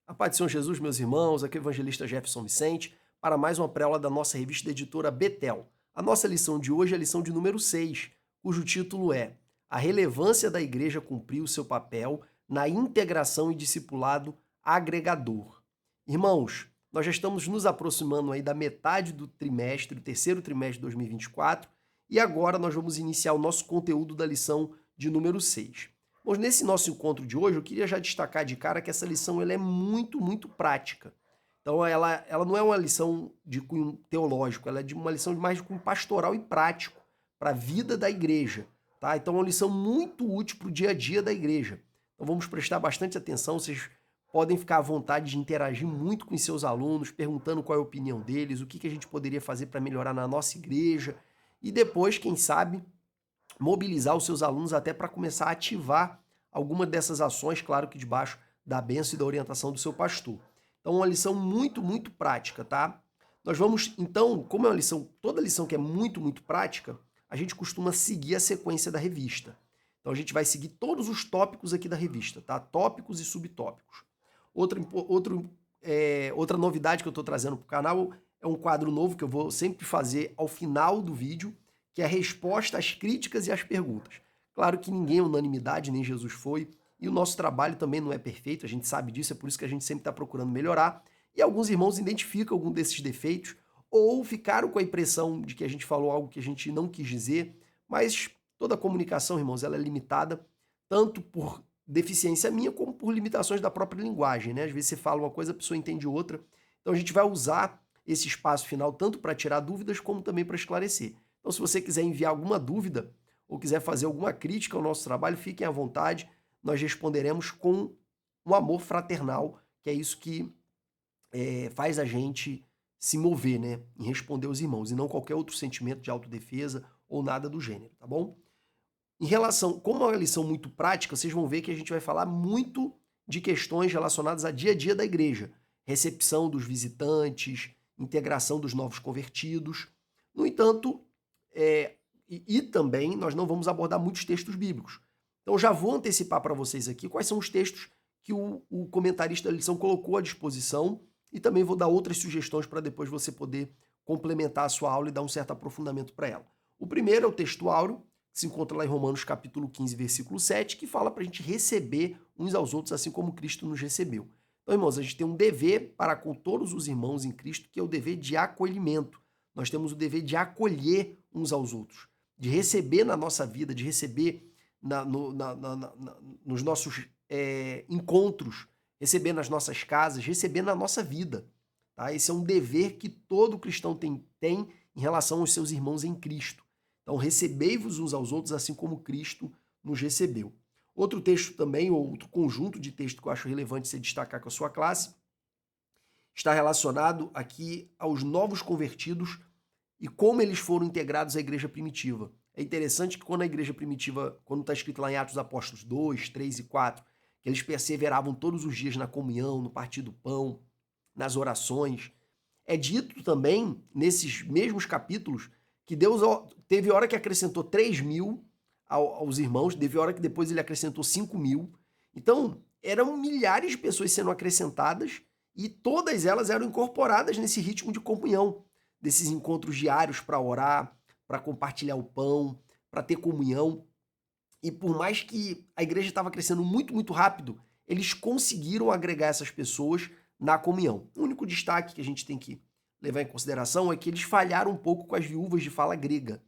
A paz do Senhor Jesus, meus irmãos, aqui é o evangelista Jefferson Vicente, para mais uma pré-aula da nossa revista da editora Betel. A nossa lição de hoje é a lição de número 6, cujo título é A relevância da igreja cumprir o seu papel na integração e discipulado agregador. Irmãos, nós já estamos nos aproximando aí da metade do trimestre, do terceiro trimestre de 2024, e agora nós vamos iniciar o nosso conteúdo da lição de número 6. Bom, nesse nosso encontro de hoje, eu queria já destacar de cara que essa lição ela é muito prática. Então, ela não é uma lição de cunho teológico, ela é de uma lição mais de cunho pastoral e prático para a vida da igreja. Tá? Então, é uma lição muito útil para o dia a dia da igreja. Então, vamos prestar bastante atenção, vocês podem ficar à vontade de interagir muito com os seus alunos, perguntando qual é a opinião deles, o que a gente poderia fazer para melhorar na nossa igreja. E depois, quem sabe, mobilizar os seus alunos até para começar a ativar alguma dessas ações, claro que debaixo da bênção e da orientação do seu pastor. Então, uma lição muito prática, tá? Nós vamos, então, como é uma lição, toda lição que é muito prática, a gente costuma seguir a sequência da revista. Então, a gente vai seguir todos os tópicos aqui da revista, tá? Tópicos e subtópicos. Outra novidade que eu estou trazendo para o canal é um quadro novo que eu vou sempre fazer ao final do vídeo, que é a resposta às críticas e às perguntas. Claro que ninguém é unanimidade, nem Jesus foi, e o nosso trabalho também não é perfeito, a gente sabe disso, é por isso que a gente sempre está procurando melhorar, e alguns irmãos identificam algum desses defeitos, ou ficaram com a impressão de que a gente falou algo que a gente não quis dizer, mas toda comunicação, irmãos, ela é limitada, tanto por deficiência minha, como por limitações da própria linguagem, né? Às vezes você fala uma coisa, a pessoa entende outra, então a gente vai usar esse espaço final tanto para tirar dúvidas, como também para esclarecer. Então, se você quiser enviar alguma dúvida ou quiser fazer alguma crítica ao nosso trabalho, fiquem à vontade. Nós responderemos com um amor fraternal, que é isso que faz a gente se mover, né? Em responder aos irmãos, e não qualquer outro sentimento de autodefesa ou nada do gênero, tá bom? Em relação, como é uma lição muito prática, vocês vão ver que a gente vai falar muito de questões relacionadas a dia da igreja. Recepção dos visitantes, integração dos novos convertidos. No entanto, também nós não vamos abordar muitos textos bíblicos. Então já vou antecipar para vocês aqui quais são os textos que o comentarista da lição colocou à disposição e também vou dar outras sugestões para depois você poder complementar a sua aula e dar um certo aprofundamento para ela. O primeiro é o texto áureo, que se encontra lá em Romanos capítulo 15, versículo 7, que fala para a gente receber uns aos outros assim como Cristo nos recebeu. Então, irmãos, a gente tem um dever para com todos os irmãos em Cristo, que é o dever de acolhimento. Nós temos o dever de acolher uns aos outros, de receber na nossa vida, de receber nos nossos encontros, receber nas nossas casas, receber na nossa vida. Tá? Esse é um dever que todo cristão tem em relação aos seus irmãos em Cristo. Então, recebei-vos uns aos outros, assim como Cristo nos recebeu. Outro texto também, ou outro conjunto de texto que eu acho relevante você destacar com a sua classe, está relacionado aqui aos novos convertidos e como eles foram integrados à igreja primitiva. É interessante que quando a igreja primitiva, quando está escrito lá em Atos Apóstolos 2, 3 e 4, que eles perseveravam todos os dias na comunhão, no partir do pão, nas orações, é dito também, nesses mesmos capítulos, que Deus teve hora que acrescentou 3.000 aos irmãos, teve hora que depois ele acrescentou 5.000. Então, eram milhares de pessoas sendo acrescentadas e todas elas eram incorporadas nesse ritmo de comunhão, desses encontros diários para orar, para compartilhar o pão, para ter comunhão. E por mais que a igreja estava crescendo muito rápido, eles conseguiram agregar essas pessoas na comunhão. O único destaque que a gente tem que levar em consideração é que eles falharam um pouco com as viúvas de fala grega.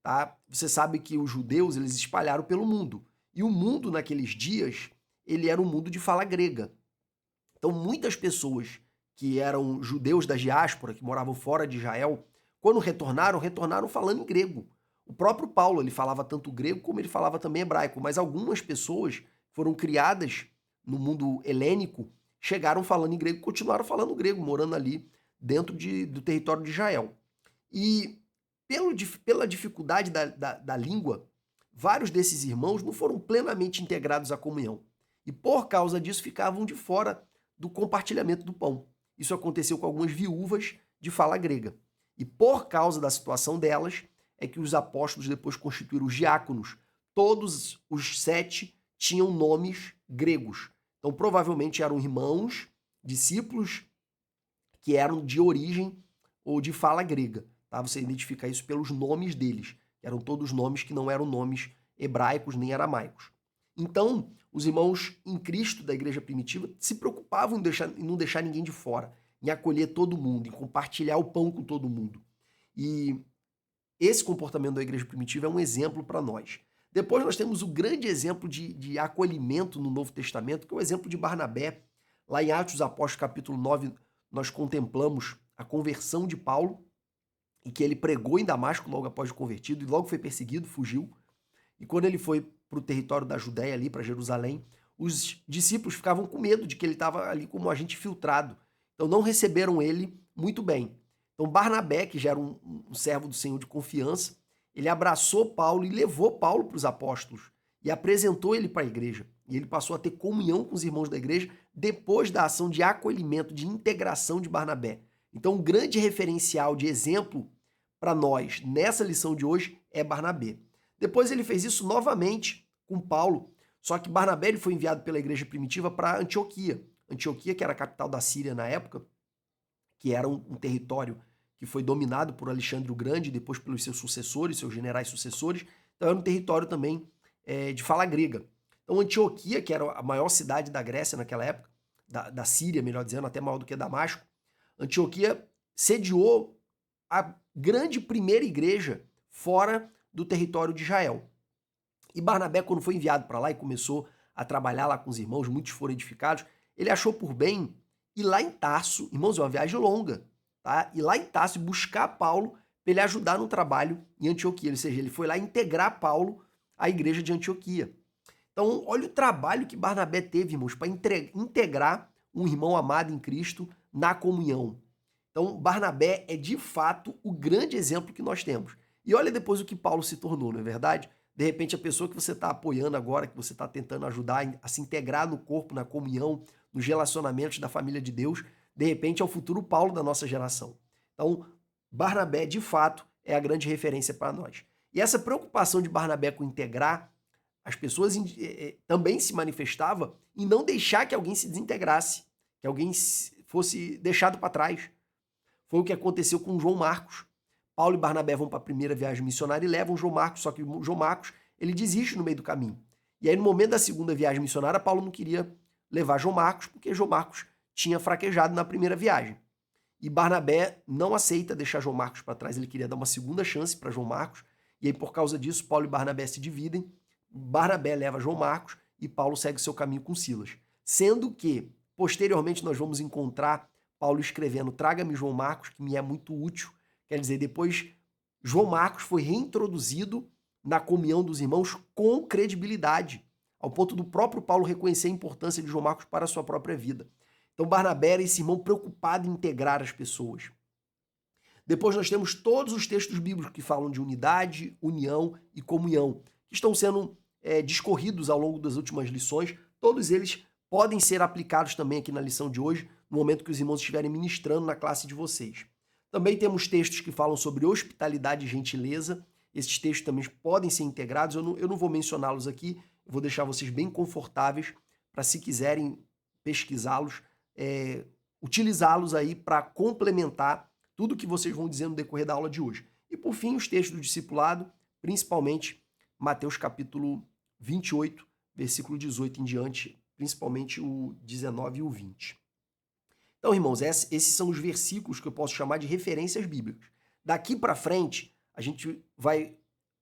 Tá? Você sabe que os judeus eles espalharam pelo mundo. E o mundo naqueles dias, ele era um mundo de fala grega. Então muitas pessoas que eram judeus da diáspora, que moravam fora de Israel, quando retornaram falando em grego. O próprio Paulo, ele falava tanto grego como ele falava também hebraico, mas algumas pessoas foram criadas no mundo helênico, chegaram falando em grego e continuaram falando grego, morando ali dentro do território de Israel. E pela dificuldade da língua, vários desses irmãos não foram plenamente integrados à comunhão. E por causa disso ficavam de fora do compartilhamento do pão. Isso aconteceu com algumas viúvas de fala grega. E por causa da situação delas, é que os apóstolos depois constituíram os diáconos. Todos os 7 tinham nomes gregos. Então, provavelmente eram irmãos discípulos que eram de origem ou de fala grega. Tá? Você identifica isso pelos nomes deles, que eram todos nomes que não eram nomes hebraicos nem aramaicos. Então, os irmãos em Cristo da igreja primitiva se preocupavam em não deixar ninguém de fora, em acolher todo mundo, em compartilhar o pão com todo mundo. E esse comportamento da igreja primitiva é um exemplo para nós. Depois nós temos o grande exemplo de acolhimento no Novo Testamento, que é o exemplo de Barnabé. Lá em Atos dos Apóstolos, capítulo 9, nós contemplamos a conversão de Paulo, e que ele pregou em Damasco logo após o convertido, e logo foi perseguido, fugiu. E quando ele foi para o território da Judéia, ali para Jerusalém, os discípulos ficavam com medo de que ele estava ali como um agente filtrado. Então não receberam ele muito bem. Então Barnabé, que já era um servo do Senhor de confiança, ele abraçou Paulo e levou Paulo para os apóstolos e apresentou ele para a igreja. E ele passou a ter comunhão com os irmãos da igreja depois da ação de acolhimento, de integração de Barnabé. Então um grande referencial de exemplo para nós nessa lição de hoje é Barnabé. Depois ele fez isso novamente com Paulo, só que Barnabé ele foi enviado pela igreja primitiva para Antioquia. Antioquia, que era a capital da Síria na época, que era um território que foi dominado por Alexandre o Grande, depois pelos seus sucessores, seus generais sucessores. Então era um território também de fala grega. Então Antioquia, que era a maior cidade da Grécia naquela época, da Síria, melhor dizendo, até maior do que Damasco, Antioquia sediou a grande primeira igreja fora do território de Israel. E Barnabé, quando foi enviado para lá e começou a trabalhar lá com os irmãos, muitos foram edificados, ele achou por bem ir lá em Tarso, irmãos, é uma viagem longa, tá? Ir lá em Tarso e buscar Paulo para ele ajudar no trabalho em Antioquia, ou seja, ele foi lá integrar Paulo à igreja de Antioquia. Então, olha o trabalho que Barnabé teve, irmãos, para integrar um irmão amado em Cristo na comunhão. Então, Barnabé é de fato o grande exemplo que nós temos. E olha depois o que Paulo se tornou, não é verdade? De repente, a pessoa que você está apoiando agora, que você está tentando ajudar a se integrar no corpo, na comunhão, nos relacionamentos da família de Deus, de repente é o futuro Paulo da nossa geração. Então, Barnabé, de fato, é a grande referência para nós. E essa preocupação de Barnabé com integrar as pessoas também se manifestava em não deixar que alguém se desintegrasse, que alguém fosse deixado para trás. Foi o que aconteceu com João Marcos. Paulo e Barnabé vão para a primeira viagem missionária e levam João Marcos, só que o João Marcos ele desiste no meio do caminho. E aí, no momento da segunda viagem missionária, Paulo não queria levar João Marcos, porque João Marcos tinha fraquejado na primeira viagem. E Barnabé não aceita deixar João Marcos para trás, ele queria dar uma segunda chance para João Marcos, e aí, por causa disso, Paulo e Barnabé se dividem. Barnabé leva João Marcos e Paulo segue o seu caminho com Silas. Sendo que, posteriormente, nós vamos encontrar Paulo escrevendo: traga-me João Marcos, que me é muito útil. Quer dizer, depois João Marcos foi reintroduzido na comunhão dos irmãos com credibilidade, ao ponto do próprio Paulo reconhecer a importância de João Marcos para a sua própria vida. Então Barnabé era esse irmão preocupado em integrar as pessoas. Depois nós temos todos os textos bíblicos que falam de unidade, união e comunhão, que estão sendo discorridos ao longo das últimas lições. Todos eles podem ser aplicados também aqui na lição de hoje, no momento que os irmãos estiverem ministrando na classe de vocês. Também temos textos que falam sobre hospitalidade e gentileza. Esses textos também podem ser integrados. Eu não vou mencioná-los aqui, eu vou deixar vocês bem confortáveis para, se quiserem pesquisá-los, utilizá-los aí para complementar tudo que vocês vão dizer no decorrer da aula de hoje. E por fim, os textos do discipulado, principalmente Mateus capítulo 28, versículo 18 em diante, principalmente o 19 e o 20. Então, irmãos, esses são os versículos que eu posso chamar de referências bíblicas. Daqui para frente, a gente vai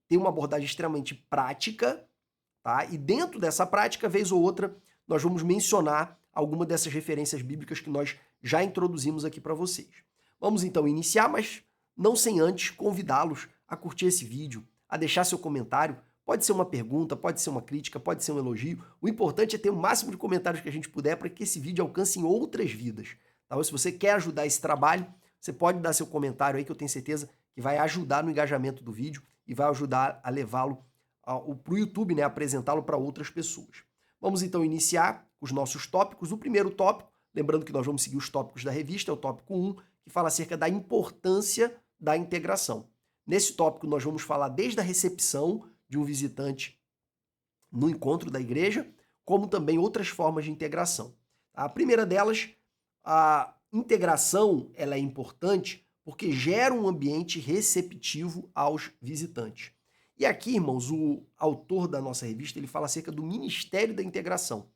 ter uma abordagem extremamente prática, tá? E dentro dessa prática, vez ou outra, nós vamos mencionar alguma dessas referências bíblicas que nós já introduzimos aqui para vocês. Vamos então iniciar, mas não sem antes convidá-los a curtir esse vídeo, a deixar seu comentário. Pode ser uma pergunta, pode ser uma crítica, pode ser um elogio. O importante é ter o máximo de comentários que a gente puder para que esse vídeo alcance em outras vidas. Tá? Se você quer ajudar esse trabalho, você pode dar seu comentário aí, que eu tenho certeza que vai ajudar no engajamento do vídeo e vai ajudar a levá-lo para o YouTube, né, apresentá-lo para outras pessoas. Vamos então iniciar os nossos tópicos. O primeiro tópico, lembrando que nós vamos seguir os tópicos da revista, é o tópico 1, que fala acerca da importância da integração. Nesse tópico nós vamos falar desde a recepção de um visitante no encontro da igreja, como também outras formas de integração. A primeira delas, a integração ela é importante porque gera um ambiente receptivo aos visitantes. E aqui, irmãos, o autor da nossa revista ele fala acerca do Ministério da Integração.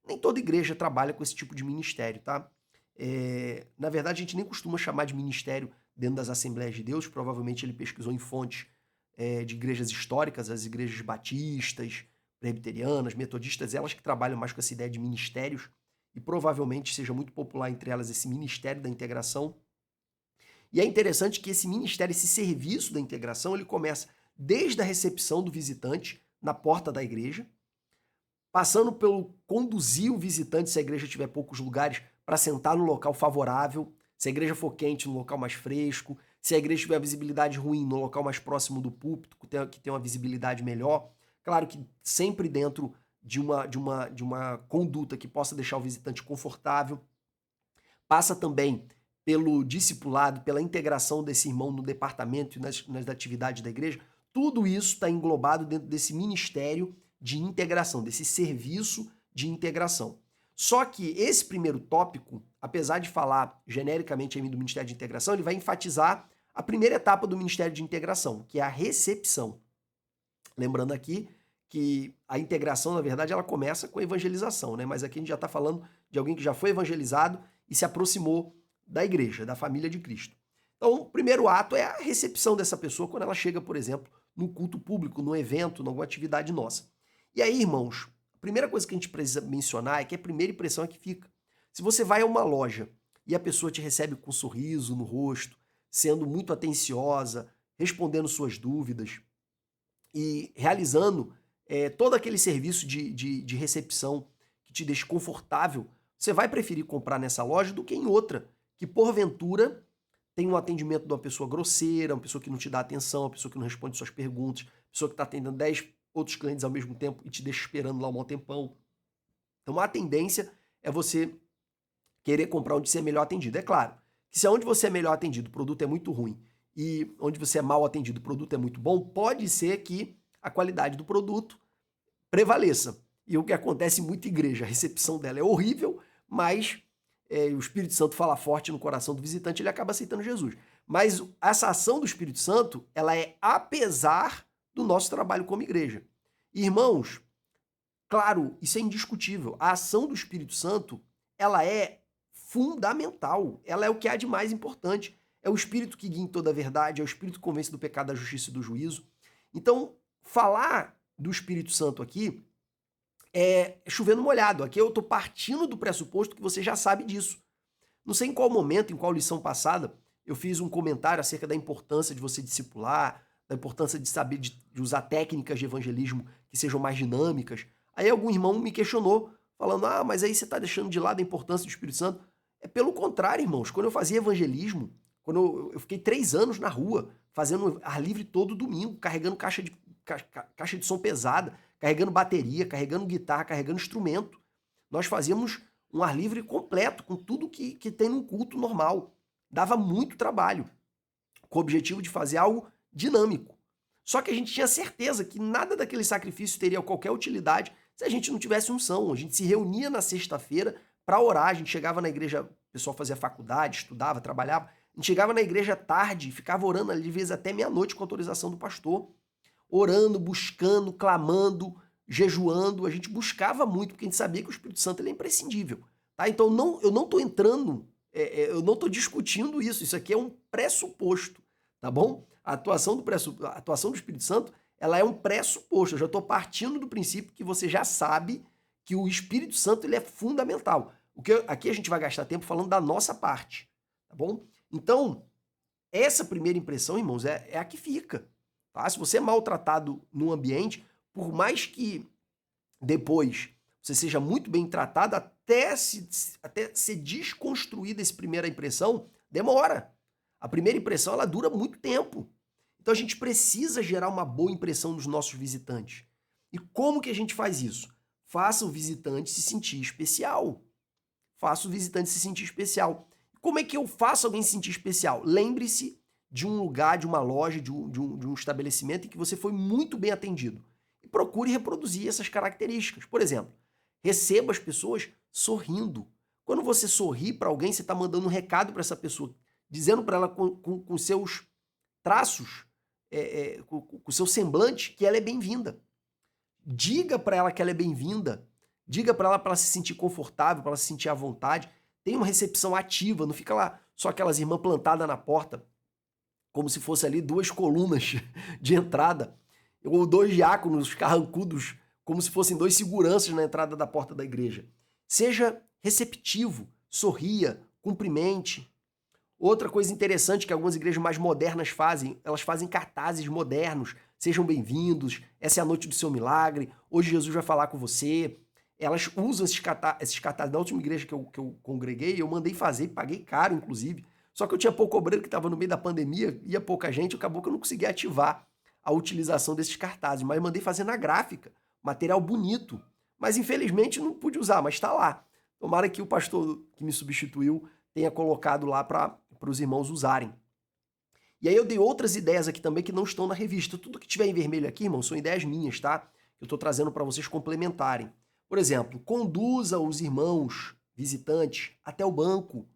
Nem toda igreja trabalha com esse tipo de ministério, tá? Na verdade, a gente nem costuma chamar de ministério dentro das Assembleias de Deus. Provavelmente ele pesquisou em fontes de igrejas históricas, as igrejas batistas, presbiterianas, metodistas, elas que trabalham mais com essa ideia de ministérios, e provavelmente seja muito popular entre elas esse Ministério da Integração. E é interessante que esse ministério, esse serviço da integração, ele começa desde a recepção do visitante na porta da igreja, passando pelo conduzir o visitante, se a igreja tiver poucos lugares, para sentar no local favorável, se a igreja for quente, no local mais fresco, se a igreja tiver visibilidade ruim, no local mais próximo do púlpito, que tem uma visibilidade melhor. Claro que sempre dentro de uma conduta que possa deixar o visitante confortável. Passa também pelo discipulado, pela integração desse irmão no departamento e nas atividades da igreja. Tudo isso está englobado dentro desse ministério de integração, desse serviço de integração. Só que esse primeiro tópico, apesar de falar genericamente do Ministério de Integração, ele vai enfatizar a primeira etapa do Ministério de Integração, que é a recepção. Lembrando aqui que a integração, na verdade, ela começa com a evangelização, né? Mas aqui a gente já está falando de alguém que já foi evangelizado e se aproximou da igreja, da família de Cristo. Então, o primeiro ato é a recepção dessa pessoa quando ela chega, por exemplo, no culto público, no evento, em alguma atividade nossa. E aí, irmãos, a primeira coisa que a gente precisa mencionar é que a primeira impressão é que fica. Se você vai a uma loja e a pessoa te recebe com um sorriso no rosto, sendo muito atenciosa, respondendo suas dúvidas e realizando todo aquele serviço de recepção que te deixa confortável, você vai preferir comprar nessa loja do que em outra, que porventura tem um atendimento de uma pessoa grosseira, uma pessoa que não te dá atenção, uma pessoa que não responde suas perguntas, uma pessoa que está atendendo 10 outros clientes ao mesmo tempo e te deixa esperando lá um bom tempão. Então a tendência é você querer comprar onde você é melhor atendido. É claro que se onde você é melhor atendido o produto é muito ruim e onde você é mal atendido o produto é muito bom, pode ser que a qualidade do produto prevaleça. E o que acontece em muita igreja, a recepção dela é horrível, mas o Espírito Santo fala forte no coração do visitante, ele acaba aceitando Jesus. Mas essa ação do Espírito Santo, ela é apesar do nosso trabalho como igreja. Irmãos, claro, isso é indiscutível. A ação do Espírito Santo, ela é fundamental. Ela é o que há de mais importante. É o Espírito que guia em toda a verdade, é o Espírito que convence do pecado, da justiça e do juízo. Então, falar do Espírito Santo aqui é chovendo molhado. Aqui eu estou partindo do pressuposto que você já sabe disso. Não sei em qual momento, em qual lição passada, eu fiz um comentário acerca da importância de você discipular, da importância de saber de usar técnicas de evangelismo que sejam mais dinâmicas. Aí algum irmão me questionou, falando, mas aí você está deixando de lado a importância do Espírito Santo. É pelo contrário, irmãos. Quando eu fazia evangelismo, quando eu fiquei 3 anos na rua, fazendo ar livre todo domingo, carregando caixa de som pesada, carregando bateria, carregando guitarra, carregando instrumento. Nós fazíamos um ar livre completo, com tudo que tem num culto normal. Dava muito trabalho, com o objetivo de fazer algo dinâmico. Só que a gente tinha certeza que nada daquele sacrifício teria qualquer utilidade se a gente não tivesse unção. A gente se reunia na sexta-feira para orar, a gente chegava na igreja, o pessoal fazia faculdade, estudava, trabalhava, a gente chegava na igreja tarde e ficava orando ali, às vezes até meia-noite com autorização do pastor. Orando, buscando, clamando, jejuando, a gente buscava muito, porque a gente sabia que o Espírito Santo ele é imprescindível. Tá? Então eu não estou entrando, eu não estou discutindo isso aqui é um pressuposto, tá bom? A atuação do Espírito Santo ela é um pressuposto, eu já estou partindo do princípio que você já sabe que o Espírito Santo ele é fundamental. Aqui a gente vai gastar tempo falando da nossa parte, tá bom? Então, essa primeira impressão, irmãos, é a que fica. Tá? Se você é maltratado num ambiente, por mais que depois você seja muito bem tratado, até ser desconstruída essa primeira impressão, demora. A primeira impressão ela dura muito tempo. Então a gente precisa gerar uma boa impressão nos nossos visitantes. E como que a gente faz isso? Faça o visitante se sentir especial. Faça o visitante se sentir especial. Como é que eu faço alguém se sentir especial? Lembre-se de um lugar, de uma loja, de um estabelecimento em que você foi muito bem atendido. E procure reproduzir essas características. Por exemplo, receba as pessoas sorrindo. Quando você sorri para alguém, você está mandando um recado para essa pessoa, dizendo para ela com seus traços, com o seu semblante, que ela é bem-vinda. Diga para ela que ela é bem-vinda. Diga para ela se sentir confortável, para ela se sentir à vontade. Tem uma recepção ativa, não fica lá só aquelas irmãs plantadas na porta, como se fosse ali 2 colunas de entrada, ou 2 diáconos carrancudos, como se fossem 2 seguranças na entrada da porta da igreja. Seja receptivo, sorria, cumprimente. Outra coisa interessante que algumas igrejas mais modernas fazem, elas fazem cartazes modernos. Sejam bem-vindos, essa é a noite do seu milagre, hoje Jesus vai falar com você. Elas usam esses cartazes. Na última igreja que eu congreguei, eu mandei fazer, paguei caro, inclusive. Só que eu tinha pouco obreiro que estava no meio da pandemia, ia pouca gente, acabou que eu não conseguia ativar a utilização desses cartazes, mas mandei fazer na gráfica, material bonito. Mas infelizmente não pude usar, mas está lá. Tomara que o pastor que me substituiu tenha colocado lá para os irmãos usarem. E aí eu dei outras ideias aqui também que não estão na revista. Tudo que tiver em vermelho aqui, irmão, são ideias minhas, tá? Eu estou trazendo para vocês complementarem. Por exemplo, conduza os irmãos visitantes até o banco.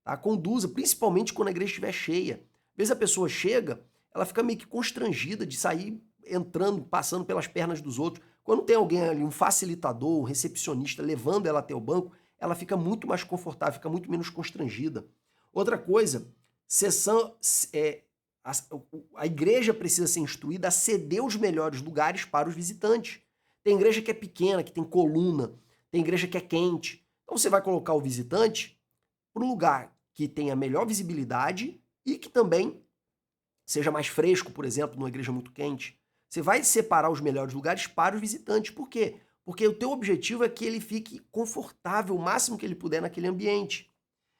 Tá? Conduza, principalmente quando a igreja estiver cheia. Às vezes a pessoa chega, ela fica meio que constrangida de sair entrando, passando pelas pernas dos outros. Quando tem alguém ali, um facilitador, um recepcionista, levando ela até o banco, ela fica muito mais confortável, fica muito menos constrangida. Outra coisa, a igreja precisa ser instruída a ceder os melhores lugares para os visitantes. Tem igreja que é pequena, que tem coluna, tem igreja que é quente. Então você vai colocar o visitante para um lugar que tenha melhor visibilidade e que também seja mais fresco, por exemplo, numa igreja muito quente. Você vai separar os melhores lugares para os visitantes. Por quê? Porque o teu objetivo é que ele fique confortável o máximo que ele puder naquele ambiente.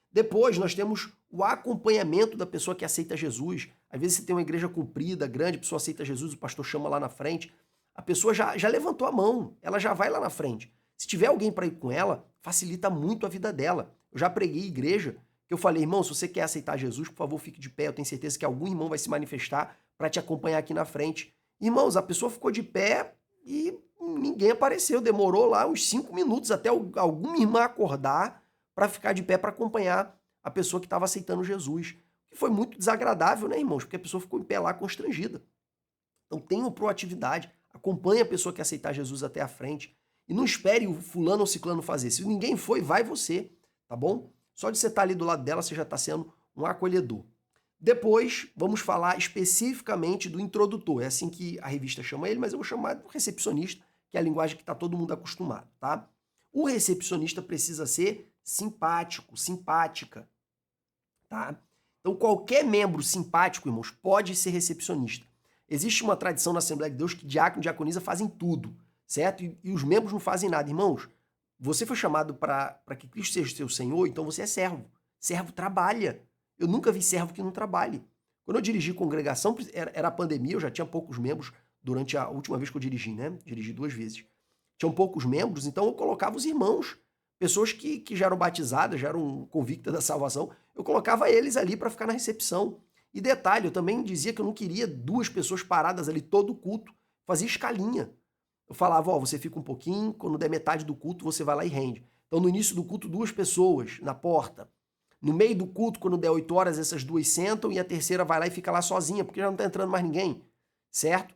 Depois nós temos o acompanhamento da pessoa que aceita Jesus. Às vezes você tem uma igreja comprida, grande, a pessoa aceita Jesus, o pastor chama lá na frente. A pessoa já levantou a mão, ela já vai lá na frente. Se tiver alguém para ir com ela, facilita muito a vida dela. Eu já preguei em igreja que eu falei, irmão, se você quer aceitar Jesus, por favor, fique de pé. Eu tenho certeza que algum irmão vai se manifestar para te acompanhar aqui na frente. Irmãos, a pessoa ficou de pé e ninguém apareceu. Demorou lá uns 5 minutos até alguma irmã acordar para ficar de pé para acompanhar a pessoa que estava aceitando Jesus. Que foi muito desagradável, né, irmãos? Porque a pessoa ficou em pé lá constrangida. Então tenham proatividade, acompanhe a pessoa que aceitar Jesus até a frente. E não espere o fulano ou ciclano fazer. Se ninguém foi, vai você, tá bom? Só de você estar ali do lado dela, você já está sendo um acolhedor. Depois, vamos falar especificamente do introdutor. É assim que a revista chama ele, mas eu vou chamar de recepcionista, que é a linguagem que está todo mundo acostumado, tá? O recepcionista precisa ser simpático, simpática, tá? Então, qualquer membro simpático, irmãos, pode ser recepcionista. Existe uma tradição na Assembleia de Deus que diácono e diaconisa fazem tudo, certo? E os membros não fazem nada. Irmãos, você foi chamado para que Cristo seja o seu Senhor, então você é servo. Servo trabalha. Eu nunca vi servo que não trabalhe. Quando eu dirigi congregação, era a pandemia, eu já tinha poucos membros durante a última vez que eu dirigi, né? Dirigi 2 vezes. Tinham poucos membros, então eu colocava os irmãos, pessoas que já eram batizadas, já eram convictas da salvação, eu colocava eles ali para ficar na recepção. E detalhe, eu também dizia que eu não queria 2 pessoas paradas ali todo o culto, fazia escalinha. Eu falava, ó, você fica um pouquinho, quando der metade do culto, você vai lá e rende. Então, no início do culto, 2 pessoas na porta. No meio do culto, quando der 8 horas, essas 2 sentam e a terceira vai lá e fica lá sozinha, porque já não está entrando mais ninguém, certo?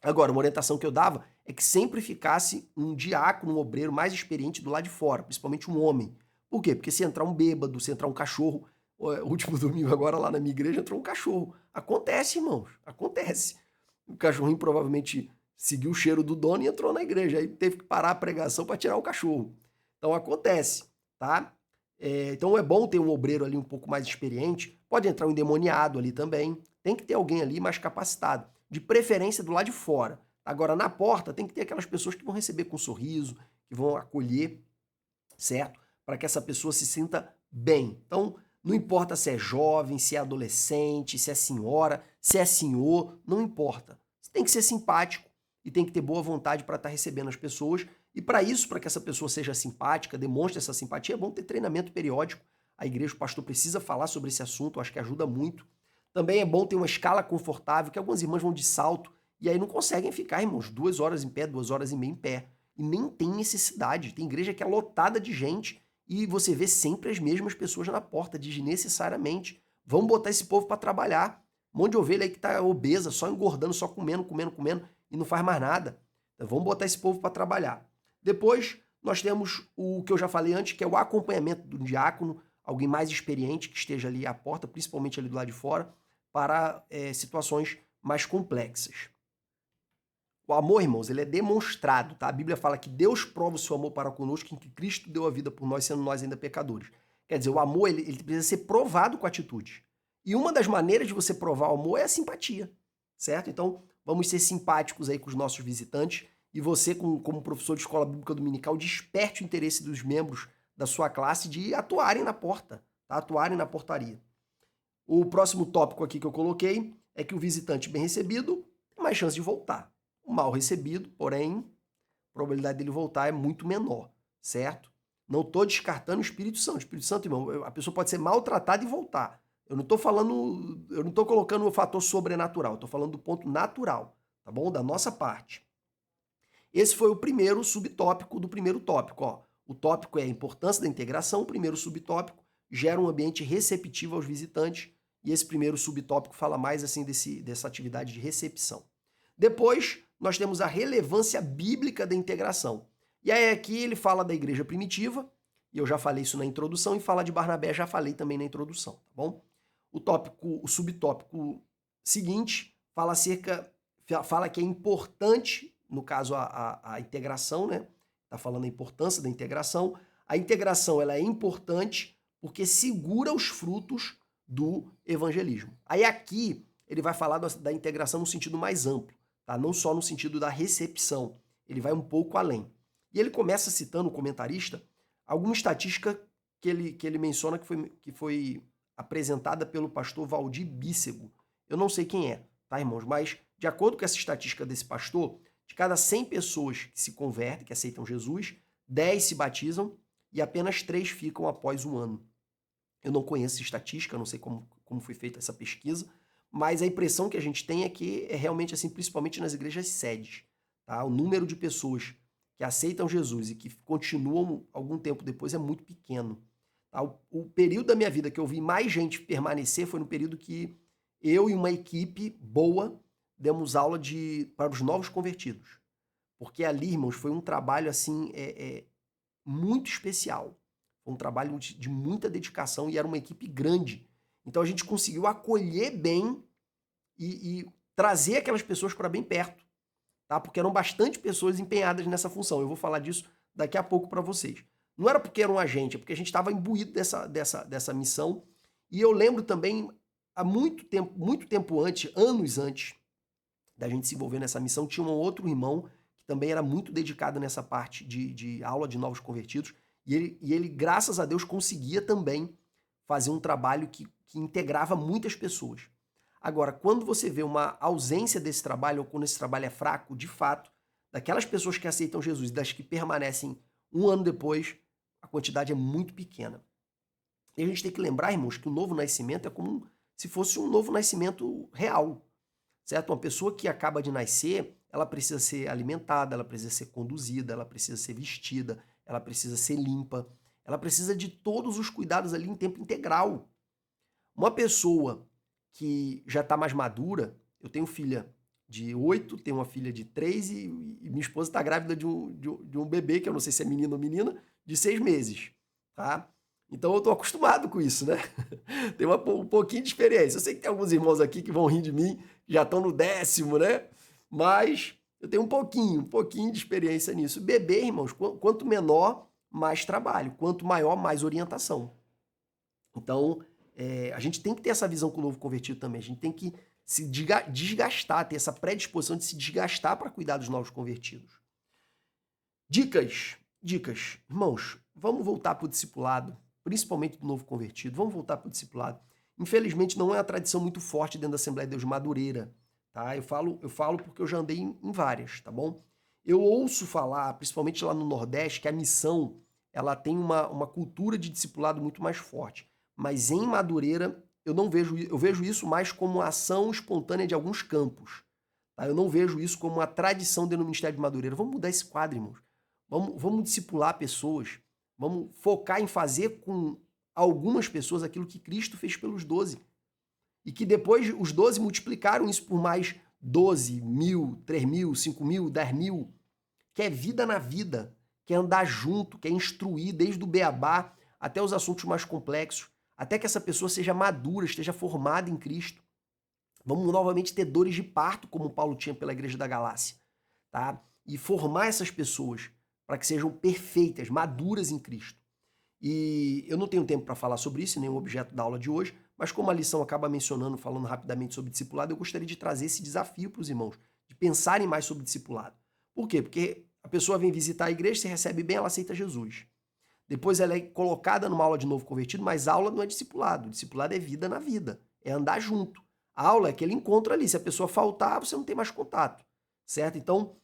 Agora, uma orientação que eu dava é que sempre ficasse um diácono, um obreiro mais experiente do lado de fora, principalmente um homem. Por quê? Porque se entrar um bêbado, se entrar um cachorro, o último domingo agora lá na minha igreja entrou um cachorro. Acontece, irmãos, acontece. O cachorrinho provavelmente seguiu o cheiro do dono e entrou na igreja. Aí teve que parar a pregação para tirar o cachorro. Então acontece, tá? Então é bom ter um obreiro ali um pouco mais experiente. Pode entrar um endemoniado ali também. Tem que ter alguém ali mais capacitado. De preferência do lado de fora. Agora, na porta, tem que ter aquelas pessoas que vão receber com um sorriso, que vão acolher, certo? Para que essa pessoa se sinta bem. Então, não importa se é jovem, se é adolescente, se é senhora, se é senhor, não importa. Você tem que ser simpático e tem que ter boa vontade para estar recebendo as pessoas. E para isso, para que essa pessoa seja simpática, demonstre essa simpatia, é bom ter treinamento periódico. A igreja, o pastor precisa falar sobre esse assunto, acho que ajuda muito. Também é bom ter uma escala confortável, que algumas irmãs vão de salto e aí não conseguem ficar, irmãos, 2 horas em pé, 2 horas e meia em pé. E nem tem necessidade. Tem igreja que é lotada de gente e você vê sempre as mesmas pessoas na porta, desnecessariamente. Vamos botar esse povo para trabalhar. Um monte de ovelha aí que tá obesa, só engordando, só comendo, comendo, comendo e não faz mais nada. Então, vamos botar esse povo para trabalhar. Depois, nós temos o que eu já falei antes, que é o acompanhamento do diácono, alguém mais experiente que esteja ali à porta, principalmente ali do lado de fora, para situações mais complexas. O amor, irmãos, ele é demonstrado, tá? A Bíblia fala que Deus prova o seu amor para conosco em que Cristo deu a vida por nós, sendo nós ainda pecadores. Quer dizer, o amor, ele precisa ser provado com atitudes. E uma das maneiras de você provar o amor é a simpatia, certo? Então, vamos ser simpáticos aí com os nossos visitantes e você, como professor de escola bíblica dominical, desperte o interesse dos membros da sua classe de atuarem na porta, tá? Atuarem na portaria. O próximo tópico aqui que eu coloquei é que o visitante bem recebido tem mais chance de voltar. O mal recebido, porém, a probabilidade dele voltar é muito menor, certo? Não estou descartando o Espírito Santo. O Espírito Santo, irmão, a pessoa pode ser maltratada e voltar. Eu não estou colocando o fator sobrenatural, estou falando do ponto natural, tá bom? Da nossa parte. Esse foi o primeiro subtópico do primeiro tópico, ó. O tópico é a importância da integração, o primeiro subtópico gera um ambiente receptivo aos visitantes, e esse primeiro subtópico fala mais assim dessa atividade de recepção. Depois, nós temos a relevância bíblica da integração. E aí aqui ele fala da igreja primitiva, e eu já falei isso na introdução, e fala de Barnabé, já falei também na introdução, tá bom? O subtópico seguinte fala que é importante, no caso a integração, né? Tá falando da importância da integração. A integração ela é importante porque segura os frutos do evangelismo. Aí aqui ele vai falar da integração no sentido mais amplo, tá? Não só no sentido da recepção, ele vai um pouco além. E ele começa citando, o comentarista, alguma estatística que ele menciona que foi apresentada pelo pastor Valdir Bícego. Eu não sei quem é, tá, irmãos? Mas, de acordo com essa estatística desse pastor, de cada 100 pessoas que se convertem, que aceitam Jesus, 10 se batizam e apenas 3 ficam após um ano. Eu não conheço essa estatística, não sei como foi feita essa pesquisa, mas a impressão que a gente tem é que é realmente assim, principalmente nas igrejas sedes. Tá? O número de pessoas que aceitam Jesus e que continuam algum tempo depois é muito pequeno. Tá? O período da minha vida que eu vi mais gente permanecer foi no período que eu e uma equipe boa demos aula para os novos convertidos. Porque ali, irmãos, foi um trabalho assim muito especial. Foi um trabalho de muita dedicação e era uma equipe grande. Então a gente conseguiu acolher bem e trazer aquelas pessoas para bem perto, tá? Porque eram bastante pessoas empenhadas nessa função. Eu vou falar disso daqui a pouco para vocês. Não era porque era um agente, é porque a gente estava imbuído dessa missão. E eu lembro também, há muito tempo antes, anos antes da gente se envolver nessa missão, tinha um outro irmão que também era muito dedicado nessa parte de aula de novos convertidos. E ele, graças a Deus, conseguia também fazer um trabalho que integrava muitas pessoas. Agora, quando você vê uma ausência desse trabalho, ou quando esse trabalho é fraco, de fato, daquelas pessoas que aceitam Jesus e das que permanecem um ano depois, a quantidade é muito pequena. E a gente tem que lembrar, irmãos, que o novo nascimento é como se fosse um novo nascimento real, certo? Uma pessoa que acaba de nascer, ela precisa ser alimentada, ela precisa ser conduzida, ela precisa ser vestida, ela precisa ser limpa, ela precisa de todos os cuidados ali em tempo integral. Uma pessoa que já está mais madura, eu tenho filha de 8, tenho uma filha de 3 e minha esposa está grávida de um bebê, que eu não sei se é menino ou menina, de 6 meses, tá? Então eu estou acostumado com isso, né? Tenho um pouquinho de experiência. Eu sei que tem alguns irmãos aqui que vão rir de mim, que já estão no 10º, né? Mas eu tenho um pouquinho de experiência nisso. Bebê, irmãos, quanto menor, mais trabalho. Quanto maior, mais orientação. Então, a gente tem que ter essa visão com o novo convertido também. A gente tem que se desgastar, ter essa predisposição de se desgastar para cuidar dos novos convertidos. Dicas. Irmãos, vamos voltar para o discipulado, principalmente do novo convertido. Vamos voltar para o discipulado. Infelizmente, não é uma tradição muito forte dentro da Assembleia de Deus Madureira. Tá? Eu falo porque eu já andei em várias, tá bom? Eu ouço falar, principalmente lá no Nordeste, que a missão ela tem uma cultura de discipulado muito mais forte. Mas em Madureira, eu vejo isso mais como uma ação espontânea de alguns campos. Tá? Eu não vejo isso como uma tradição dentro do Ministério de Madureira. Vamos mudar esse quadro, irmãos. Vamos discipular pessoas. Vamos focar em fazer com algumas pessoas aquilo que Cristo fez pelos 12. E que depois os 12 multiplicaram isso por mais 12, 1.000, 3.000, 5.000, 10.000. Que é vida na vida, que é andar junto, que é instruir desde o beabá até os assuntos mais complexos, até que essa pessoa seja madura, esteja formada em Cristo. Vamos novamente ter dores de parto, como Paulo tinha pela igreja da Galácia, tá? E formar essas pessoas para que sejam perfeitas, maduras em Cristo. E eu não tenho tempo para falar sobre isso, nem o objeto da aula de hoje, mas como a lição acaba mencionando, falando rapidamente sobre discipulado, eu gostaria de trazer esse desafio para os irmãos, de pensarem mais sobre discipulado. Por quê? Porque a pessoa vem visitar a igreja, se recebe bem, ela aceita Jesus. Depois ela é colocada numa aula de novo convertido, mas aula não é discipulado. Discipulado é vida na vida, é andar junto. A aula é aquele encontro ali. Se a pessoa faltar, você não tem mais contato, certo? Então,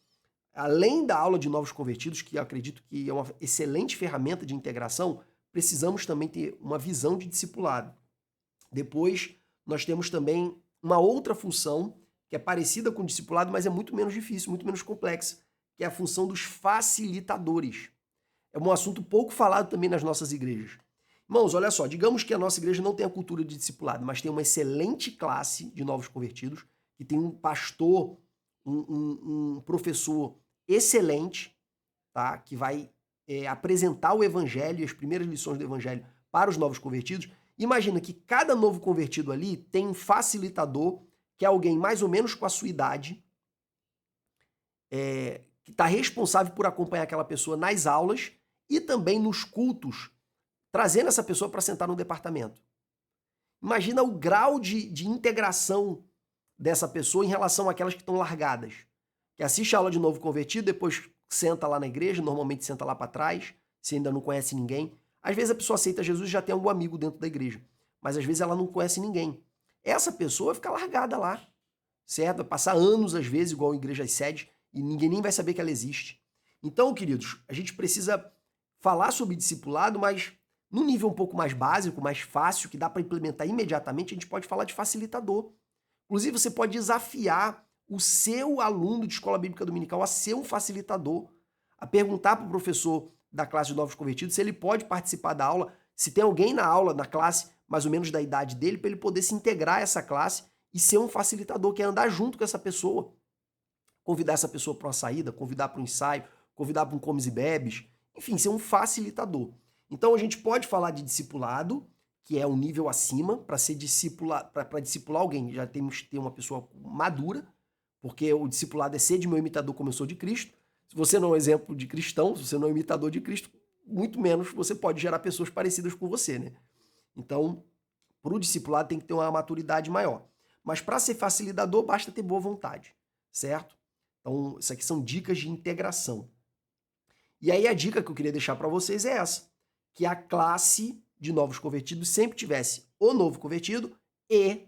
além da aula de novos convertidos, que eu acredito que é uma excelente ferramenta de integração, precisamos também ter uma visão de discipulado. Depois, nós temos também uma outra função que é parecida com o discipulado, mas é muito menos difícil, muito menos complexa, que é a função dos facilitadores. É um assunto pouco falado também nas nossas igrejas. Irmãos, olha só, digamos que a nossa igreja não tem a cultura de discipulado, mas tem uma excelente classe de novos convertidos, que tem um pastor, um professor excelente, tá? Que vai apresentar o evangelho, as primeiras lições do evangelho para os novos convertidos. Imagina que cada novo convertido ali tem um facilitador, que é alguém mais ou menos com a sua idade, que está responsável por acompanhar aquela pessoa nas aulas e também nos cultos, trazendo essa pessoa para sentar no departamento. Imagina o grau de integração dessa pessoa em relação àquelas que estão largadas, que assiste a aula de novo convertido, depois senta lá na igreja, normalmente senta lá para trás, se ainda não conhece ninguém. Às vezes a pessoa aceita Jesus e já tem algum amigo dentro da igreja, mas às vezes ela não conhece ninguém. Essa pessoa fica largada lá, certo? Vai passar anos, às vezes, igual em igrejas sedes, e ninguém nem vai saber que ela existe. Então, queridos, a gente precisa falar sobre discipulado, mas num nível um pouco mais básico, mais fácil, que dá para implementar imediatamente, a gente pode falar de facilitador. Inclusive, você pode desafiar o seu aluno de escola bíblica dominical a ser um facilitador, a perguntar para o professor da classe de novos convertidos se ele pode participar da aula, se tem alguém na aula, na classe, mais ou menos da idade dele, para ele poder se integrar a essa classe e ser um facilitador, que é andar junto com essa pessoa, convidar essa pessoa para uma saída, convidar para um ensaio, convidar para um comes e bebes, enfim, ser um facilitador. Então a gente pode falar de discipulado, que é um nível acima, para ser discipular, para discipular alguém, já temos que ter uma pessoa madura, porque o discipulado é ser de meu imitador como eu sou de Cristo. Se você não é um exemplo de cristão, se você não é um imitador de Cristo, muito menos você pode gerar pessoas parecidas com você, né? Então, para o discipulado tem que ter uma maturidade maior. Mas para ser facilitador, basta ter boa vontade, certo? Então, isso aqui são dicas de integração. E aí a dica que eu queria deixar para vocês é essa, que a classe de novos convertidos sempre tivesse o novo convertido e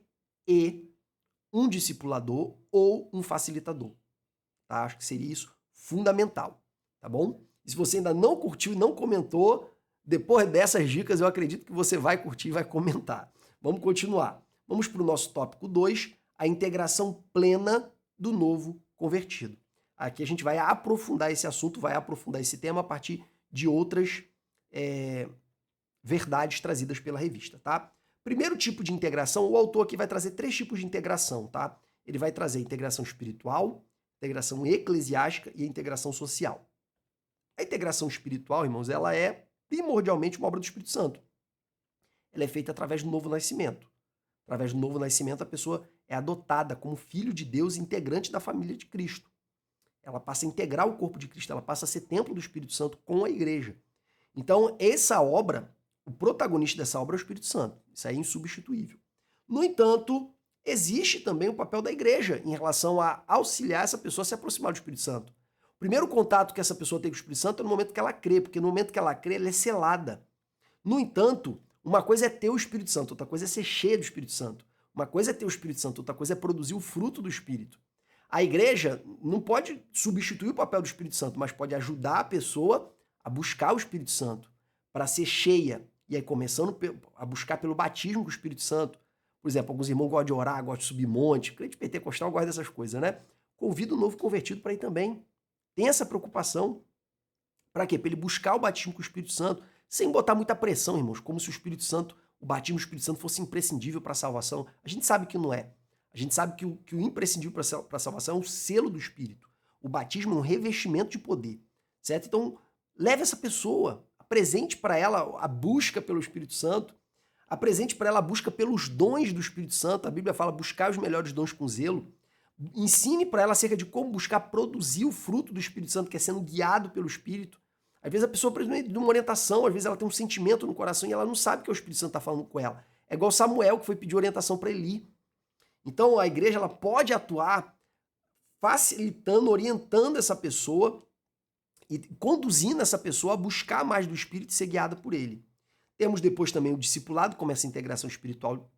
um discipulador ou um facilitador. Tá? Acho que seria isso fundamental, tá bom? E se você ainda não curtiu e não comentou, depois dessas dicas eu acredito que você vai curtir e vai comentar. Vamos continuar. Vamos para o nosso tópico 2, a integração plena do novo convertido. Aqui a gente vai aprofundar esse assunto, vai aprofundar esse tema a partir de outras verdades trazidas pela revista, tá? Primeiro tipo de integração, o autor aqui vai trazer 3 tipos de integração, tá? Ele vai trazer a integração espiritual, integração eclesiástica e a integração social. A integração espiritual, irmãos, ela é primordialmente uma obra do Espírito Santo. Ela é feita através do novo nascimento. Através do novo nascimento, a pessoa é adotada como filho de Deus e integrante da família de Cristo. Ela passa a integrar o corpo de Cristo, ela passa a ser templo do Espírito Santo com a igreja. Então, essa obra, o protagonista dessa obra é o Espírito Santo. Isso aí é insubstituível. No entanto, existe também o papel da igreja em relação a auxiliar essa pessoa a se aproximar do Espírito Santo. O primeiro contato que essa pessoa tem com o Espírito Santo é no momento que ela crê, porque no momento que ela crê, ela é selada. No entanto, uma coisa é ter o Espírito Santo, outra coisa é ser cheia do Espírito Santo. Uma coisa é ter o Espírito Santo, outra coisa é produzir o fruto do Espírito. A igreja não pode substituir o papel do Espírito Santo, mas pode ajudar a pessoa a buscar o Espírito Santo para ser cheia. E aí começando a buscar pelo batismo com o Espírito Santo. Por exemplo, alguns irmãos gostam de orar, gostam de subir monte. Crente pentecostal gosta dessas coisas, né? Convido o novo convertido para ir também. Tem essa preocupação. Para quê? Para ele buscar o batismo com o Espírito Santo, sem botar muita pressão, irmãos, como se o batismo do Espírito Santo fosse imprescindível para a salvação. A gente sabe que não é. A gente sabe que o imprescindível para a salvação é o selo do Espírito. O batismo é um revestimento de poder, certo? Então, leve essa pessoa, apresente para ela a busca pelo Espírito Santo, apresente para ela a busca pelos dons do Espírito Santo. A Bíblia fala buscar os melhores dons com zelo. Ensine para ela acerca de como buscar produzir o fruto do Espírito Santo, que é sendo guiado pelo Espírito. Às vezes a pessoa precisa de uma orientação, às vezes ela tem um sentimento no coração e ela não sabe que é o Espírito Santo está falando com ela. É igual Samuel, que foi pedir orientação para Eli. Então a igreja ela pode atuar facilitando, orientando essa pessoa e conduzindo essa pessoa a buscar mais do Espírito e ser guiada por ele. Temos depois também o discipulado, como essa integração espiritual,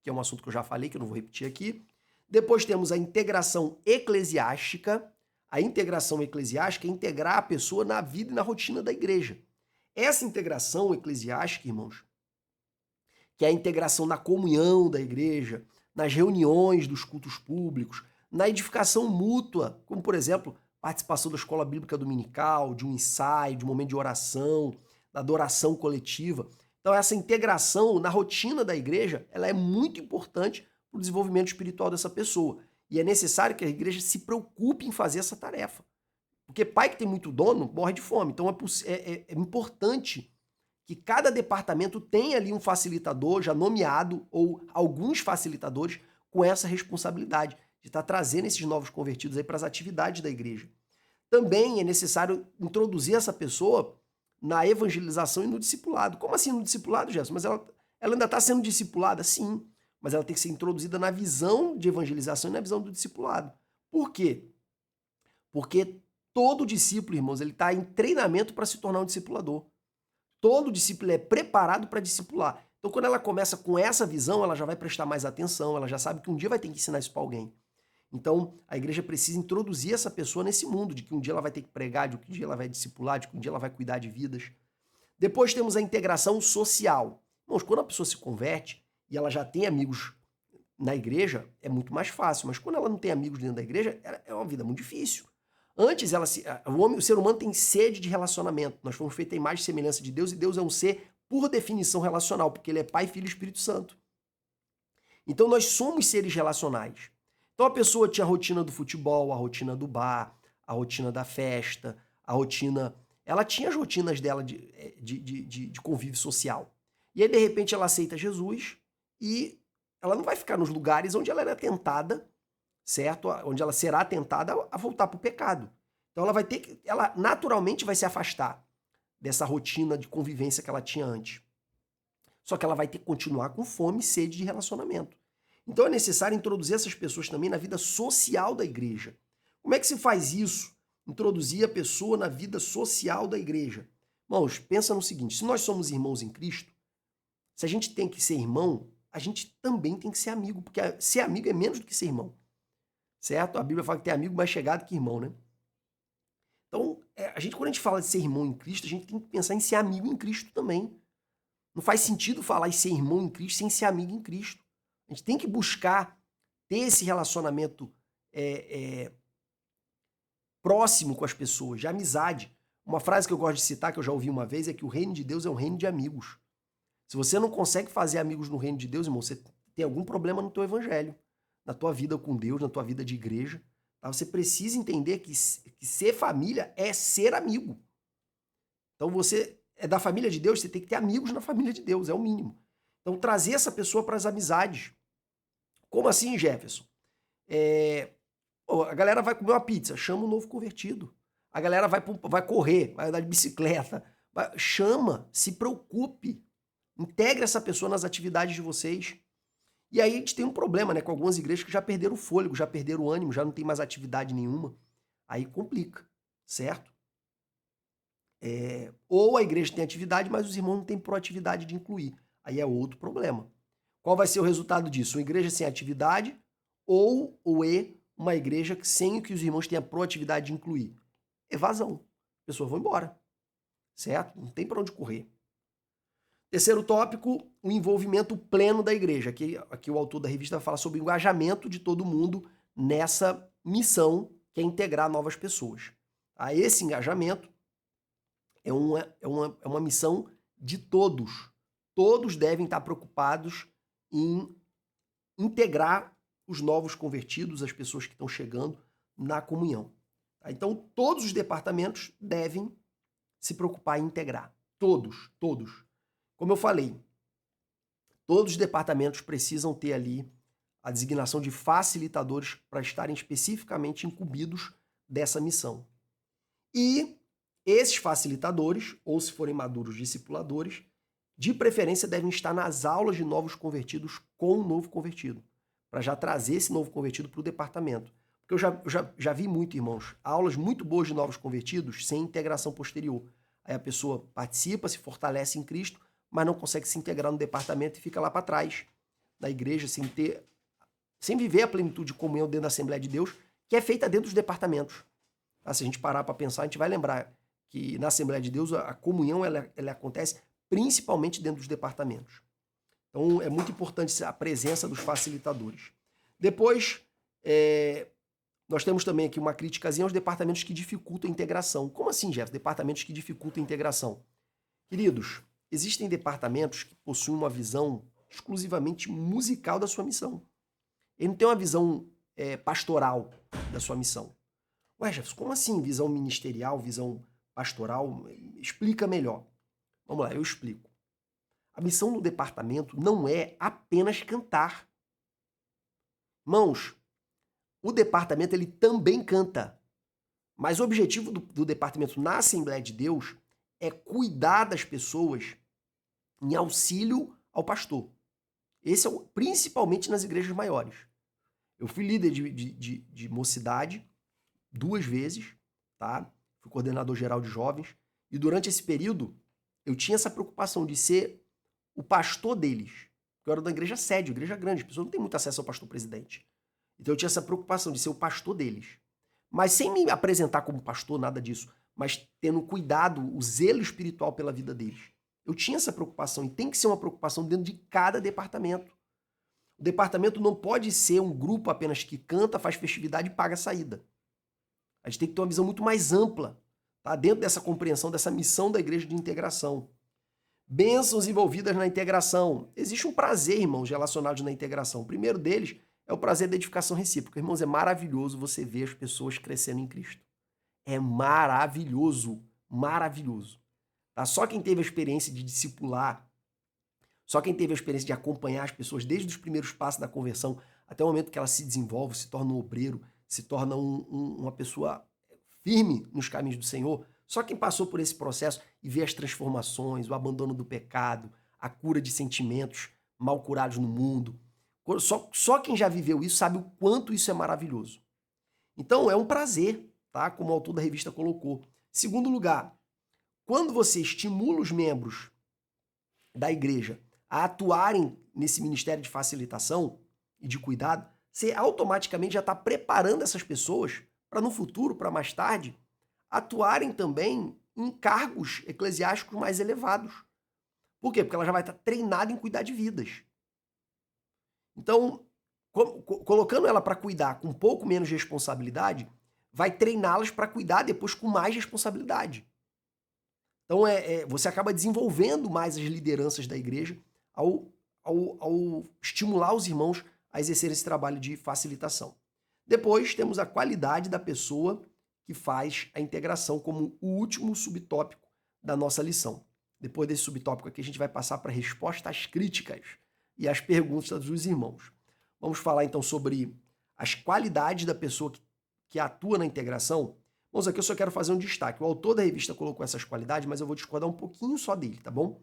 que é um assunto que eu já falei, que eu não vou repetir aqui. Depois temos a integração eclesiástica. A integração eclesiástica é integrar a pessoa na vida e na rotina da igreja. Essa integração eclesiástica, irmãos, que é a integração na comunhão da igreja, nas reuniões dos cultos públicos, na edificação mútua, como, por exemplo, participação da escola bíblica dominical, de um ensaio, de um momento de oração, da adoração coletiva. Então, essa integração na rotina da igreja, ela é muito importante para o desenvolvimento espiritual dessa pessoa. E é necessário que a igreja se preocupe em fazer essa tarefa. Porque pai que tem muito dono morre de fome. Então é importante que cada departamento tenha ali um facilitador já nomeado ou alguns facilitadores com essa responsabilidade de estar trazendo esses novos convertidos aí para as atividades da igreja. Também é necessário introduzir essa pessoa na evangelização e no discipulado. Como assim no discipulado, Gerson? Mas ela ainda está sendo discipulada? Sim. Mas ela tem que ser introduzida na visão de evangelização e na visão do discipulado. Por quê? Porque todo discípulo, irmãos, ele está em treinamento para se tornar um discipulador. Todo discípulo é preparado para discipular. Então, quando ela começa com essa visão, ela já vai prestar mais atenção, ela já sabe que um dia vai ter que ensinar isso para alguém. Então, a igreja precisa introduzir essa pessoa nesse mundo, de que um dia ela vai ter que pregar, de que um dia ela vai discipular, de que um dia ela vai cuidar de vidas. Depois temos a integração social. Irmãos, quando a pessoa se converte e ela já tem amigos na igreja, é muito mais fácil. Mas quando ela não tem amigos dentro da igreja, é uma vida muito difícil. Antes, o ser humano tem sede de relacionamento. Nós fomos feitos em imagem e semelhança de Deus, e Deus é um ser, por definição, relacional, porque ele é Pai, Filho e Espírito Santo. Então, nós somos seres relacionais. Então, a pessoa tinha a rotina do futebol, a rotina do bar, a rotina da festa, a rotina... Ela tinha as rotinas dela de convívio social. E aí, de repente, ela aceita Jesus e ela não vai ficar nos lugares onde ela era tentada, certo? Onde ela será tentada a voltar para o pecado. Então ela naturalmente vai se afastar dessa rotina de convivência que ela tinha antes. Só que ela vai ter que continuar com fome e sede de relacionamento. Então é necessário introduzir essas pessoas também na vida social da igreja. Como é que se faz isso? Introduzir a pessoa na vida social da igreja. Irmãos, pensa no seguinte, se nós somos irmãos em Cristo, se a gente tem que ser irmão, a gente também tem que ser amigo, porque ser amigo é menos do que ser irmão. Certo? A Bíblia fala que tem amigo mais chegado que irmão, né? Então, quando a gente fala de ser irmão em Cristo, a gente tem que pensar em ser amigo em Cristo também. Não faz sentido falar em ser irmão em Cristo sem ser amigo em Cristo. A gente tem que buscar ter esse relacionamento próximo com as pessoas, de amizade. Uma frase que eu gosto de citar, que eu já ouvi uma vez, é que o reino de Deus é um reino de amigos. Se você não consegue fazer amigos no reino de Deus, irmão, você tem algum problema no teu evangelho, na tua vida com Deus, na tua vida de igreja. Tá? Você precisa entender que ser família é ser amigo. Então você é da família de Deus, você tem que ter amigos na família de Deus, é o mínimo. Então trazer essa pessoa para as amizades. Como assim, Jefferson? A galera vai comer uma pizza, chama um novo convertido. A galera vai correr, vai andar de bicicleta. Chama, se preocupe. Integre essa pessoa nas atividades de vocês. E aí a gente tem um problema, né, com algumas igrejas que já perderam o fôlego, já perderam o ânimo, já não tem mais atividade nenhuma. Aí complica, certo? Ou a igreja tem atividade, mas os irmãos não têm proatividade de incluir. Aí é outro problema. Qual vai ser o resultado disso? Uma igreja sem atividade ou uma igreja sem que os irmãos tenham proatividade de incluir? Evasão. As pessoas vão embora, certo? Não tem para onde correr. Terceiro tópico, o envolvimento pleno da igreja. Aqui o autor da revista vai falar sobre o engajamento de todo mundo nessa missão que é integrar novas pessoas. Esse engajamento é uma missão de todos. Todos devem estar preocupados em integrar os novos convertidos, as pessoas que estão chegando na comunhão. Tá? Então, todos os departamentos devem se preocupar em integrar. Todos, todos. Como eu falei, todos os departamentos precisam ter ali a designação de facilitadores para estarem especificamente incumbidos dessa missão. E esses facilitadores, ou se forem maduros discipuladores, de preferência devem estar nas aulas de novos convertidos com o novo convertido, para já trazer esse novo convertido para o departamento. Porque eu já vi muito, irmãos, aulas muito boas de novos convertidos sem integração posterior. Aí a pessoa participa, se fortalece em Cristo, mas não consegue se integrar no departamento e fica lá para trás, na igreja, sem viver a plenitude de comunhão dentro da Assembleia de Deus, que é feita dentro dos departamentos. Tá? Se a gente parar para pensar, a gente vai lembrar que na Assembleia de Deus a comunhão ela acontece principalmente dentro dos departamentos. Então é muito importante a presença dos facilitadores. Depois, nós temos também aqui uma criticazinha aos departamentos que dificultam a integração. Como assim, Jeff? Departamentos que dificultam a integração. Queridos, existem departamentos que possuem uma visão exclusivamente musical da sua missão. Ele não tem uma visão pastoral da sua missão. Ué, Jeff, como assim visão ministerial, visão pastoral? Explica melhor. Vamos lá, eu explico. A missão do departamento não é apenas cantar. Irmãos, o departamento ele também canta. Mas o objetivo do departamento na Assembleia de Deus é cuidar das pessoas em auxílio ao pastor. Esse é principalmente nas igrejas maiores. Eu fui líder de mocidade 2 vezes, tá? Fui coordenador geral de jovens. E durante esse período, eu tinha essa preocupação de ser o pastor deles. Eu era da igreja sede, igreja grande. As pessoas não têm muito acesso ao pastor presidente. Então eu tinha essa preocupação de ser o pastor deles. Mas sem me apresentar como pastor, nada disso. Mas tendo cuidado, o zelo espiritual pela vida deles. Eu tinha essa preocupação e tem que ser uma preocupação dentro de cada departamento. O departamento não pode ser um grupo apenas que canta, faz festividade e paga a saída. A gente tem que ter uma visão muito mais ampla, tá? Dentro dessa compreensão, dessa missão da igreja de integração. Bênçãos envolvidas na integração. Existe um prazer, irmãos, relacionados na integração. O primeiro deles é o prazer da edificação recíproca. Irmãos, é maravilhoso você ver as pessoas crescendo em Cristo. É maravilhoso, maravilhoso. Tá? Só quem teve a experiência de discipular, só quem teve a experiência de acompanhar as pessoas desde os primeiros passos da conversão até o momento que ela se desenvolve, se torna um obreiro, se torna uma pessoa firme nos caminhos do Senhor, só quem passou por esse processo e vê as transformações, o abandono do pecado, a cura de sentimentos mal curados no mundo, só quem já viveu isso sabe o quanto isso é maravilhoso. Então é um prazer, tá? Como o autor da revista colocou. Segundo lugar, quando você estimula os membros da igreja a atuarem nesse ministério de facilitação e de cuidado, você automaticamente já está preparando essas pessoas para no futuro, para mais tarde, atuarem também em cargos eclesiásticos mais elevados. Por quê? Porque ela já vai estar treinada em cuidar de vidas. Então, colocando ela para cuidar com um pouco menos de responsabilidade, vai treiná-las para cuidar depois com mais responsabilidade. Então, você acaba desenvolvendo mais as lideranças da igreja ao estimular os irmãos a exercer esse trabalho de facilitação. Depois, temos a qualidade da pessoa que faz a integração como o último subtópico da nossa lição. Depois desse subtópico aqui, a gente vai passar para respostas às críticas e às perguntas dos irmãos. Vamos falar então sobre as qualidades da pessoa que atua na integração. Vamos aqui, eu só quero fazer um destaque. O autor da revista colocou essas qualidades, mas eu vou discordar um pouquinho só dele, tá bom?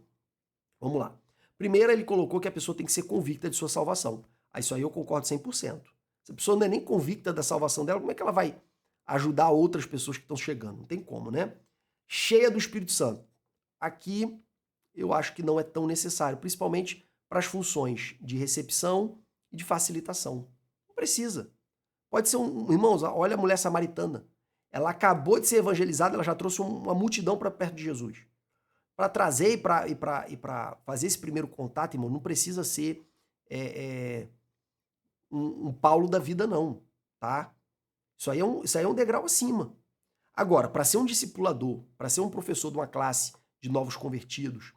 Vamos lá. Primeiro, ele colocou que a pessoa tem que ser convicta de sua salvação. Isso aí eu concordo 100%. Se a pessoa não é nem convicta da salvação dela, como é que ela vai ajudar outras pessoas que estão chegando? Não tem como, né? Cheia do Espírito Santo. Aqui, eu acho que não é tão necessário, principalmente para as funções de recepção e de facilitação. Não precisa. Pode ser irmãos, olha a mulher samaritana. Ela acabou de ser evangelizada, ela já trouxe uma multidão para perto de Jesus. Para trazer e para fazer esse primeiro contato, irmão, não precisa ser um Paulo da vida, não, tá? Isso aí é um degrau acima. Agora, para ser um discipulador, para ser um professor de uma classe de novos convertidos,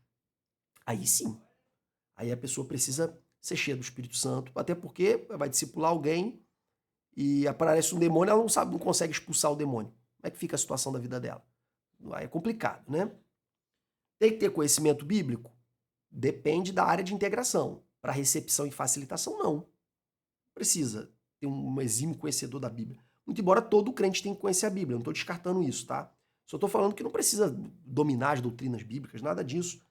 Aí sim, aí a pessoa precisa ser cheia do Espírito Santo, até porque vai discipular alguém e aparece um demônio, ela não sabe, não consegue expulsar o demônio. Como é que fica a situação da vida dela? Aí é complicado, né? Tem que ter conhecimento bíblico? Depende da área de integração. Para recepção e facilitação, não. Precisa ter um exímio conhecedor da Bíblia. Muito embora todo crente tenha que conhecer a Bíblia, eu não estou descartando isso, tá? Só estou falando que não precisa dominar as doutrinas bíblicas, nada disso.